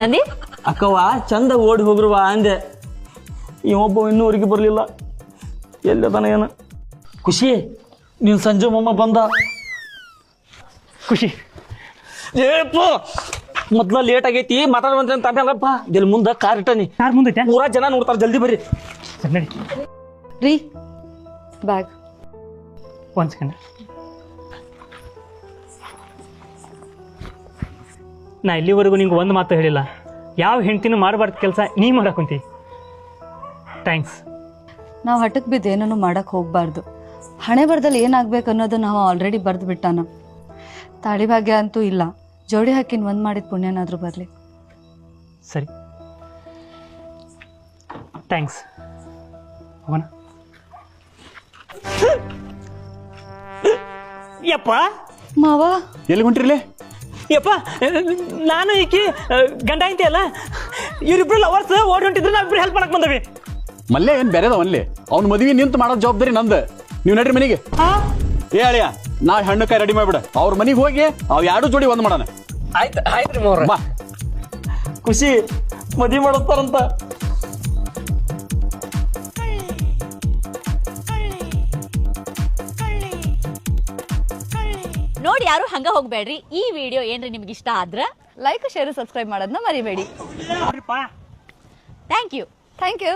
ಅಂದಿ ಅಕ್ಕವ್ವ ಚಂದ ಓಡಿ ಹೋಗ್ರುವ ಅಂದೆ. ಇವೊಬ್ಬ ಇನ್ನೂವರೆಗೆ ಬರಲಿಲ್ಲ, ಎಲ್ಲದನ ಏನು. ಖುಷಿ ನೀನು ಸಂಜೆ ಮೊಮ್ಮ ಬಂದ. ಖುಷಿ ಏಪ್ಪ ಮೊದ್ಲ ಲೇಟ್ ಆಗೈತಿ, ಮಾತಾಡುವಂತ ಆಮೇಲಪ್ಪ ಇಲ್ಲಿ ಮುಂದೆ ಕಾರ್ ಇಟ್ಟನಿ. ಯಾರು ಮುಂದೈತೆ? ನೂರ ಜನ ನೋಡ್ತಾರೆ, ಜಲ್ದಿ ಬರ್ರಿ. ನಡಿ ರೀ ಬ್ಯಾಗ್. ಒಂದು ಸೆಕೆಂಡ್. ನಾ ಇಲ್ಲಿವರೆಗೂ ನಿಂಗೆ ಒಂದು ಮಾತು ಹೇಳಿಲ್ಲ. ಯಾವ ಹೆಂಡ್ತಿನೂ ಮಾಡಬಾರ್ದು ಕೆಲಸ ನೀ ಮಾಡಕ್ಕಂತಿ. ಥ್ಯಾಂಕ್ಸ್. ನಾವು ಹಠಕ್ಕೆ ಬಿದ್ದು ಏನೂ ಮಾಡಕ್ಕೆ ಹೋಗಬಾರ್ದು. ಹಣೆ ಬರ್ದಲ್ಲಿ ಏನಾಗಬೇಕು ಅನ್ನೋದು ನಾವು ಆಲ್ರೆಡಿ ಬರೆದು ಬಿಟ್ಟಾನ. ತಾಳಿ ಭಾಗ್ಯ ಅಂತೂ ಇಲ್ಲ, ಜೋಡಿ ಹಾಕಿನ ಒಂದು ಮಾಡಿದ ಪುಣ್ಯನಾದರೂ ಬರಲಿ. ಸರಿ, ಥ್ಯಾಂಕ್ಸ್. ಹೋಗೋಣ. ಯಪ್ಪ ಮಾವ ಎಲ್ಲಿ ಹೊಂಟ್ರಿಲೆ? ಯಪ್ಪ, ನಾನು ಈಕಿ ಗಂಡ ಐತಿ ಅಲ್ಲ, ಇವರಿಬ್ರು ಲವರ್ಸ್ ಓಡಿ ಹೊಂಟಿದ್ರೆ ನಾವಿಬ್ರು ಹೆಲ್ಪ್ ಮಾಡಕ್ ಬಂದವಿ. ಮಲ್ಲೆ ಏನ್ ಬೇರೆದವನ್ಲಿ? ಅವ್ನ ಮದುವೆ ನಿಂತು ಮಾಡೋ ಜವಾಬ್ದಾರಿ ನಂದು. ನೀವು ನಡ್ರಿ ಮನೆಗೆ. ಏ ಅಳಿಯ, ನಾ ಹಣ್ಣು ಕಾಯಿ ರೆಡಿ ಮಾಡ್ಬಿಡ, ಅವ್ರ ಮನೆಗೆ ಹೋಗಿ ಅವ್ ಎರಡು ಜೋಡಿ ಒಂದ್ ಮಾಡೋಣ. ಆಯ್ತು ಆಯ್ತ್ರಿ ಮೋರ. ಬಾ. ಖುಷಿ ಮದುವೆ ಮಾಡಿಸ್ತಾರಂತ. ನೋಡಿ ಯಾರು ಹಂಗ ಹೋಗ್ಬೇಡ್ರಿ. ಈ ವಿಡಿಯೋ ಏನ್ರಿ ನಿಮ್ಗೆ ಇಷ್ಟ ಆದ್ರ ಲೈಕ್ ಶೇರ್ ಸಬ್ಸ್ಕ್ರೈಬ್ ಮಾಡೋದನ್ನ ಮರಿಬೇಡಿ. Thank you. Thank you.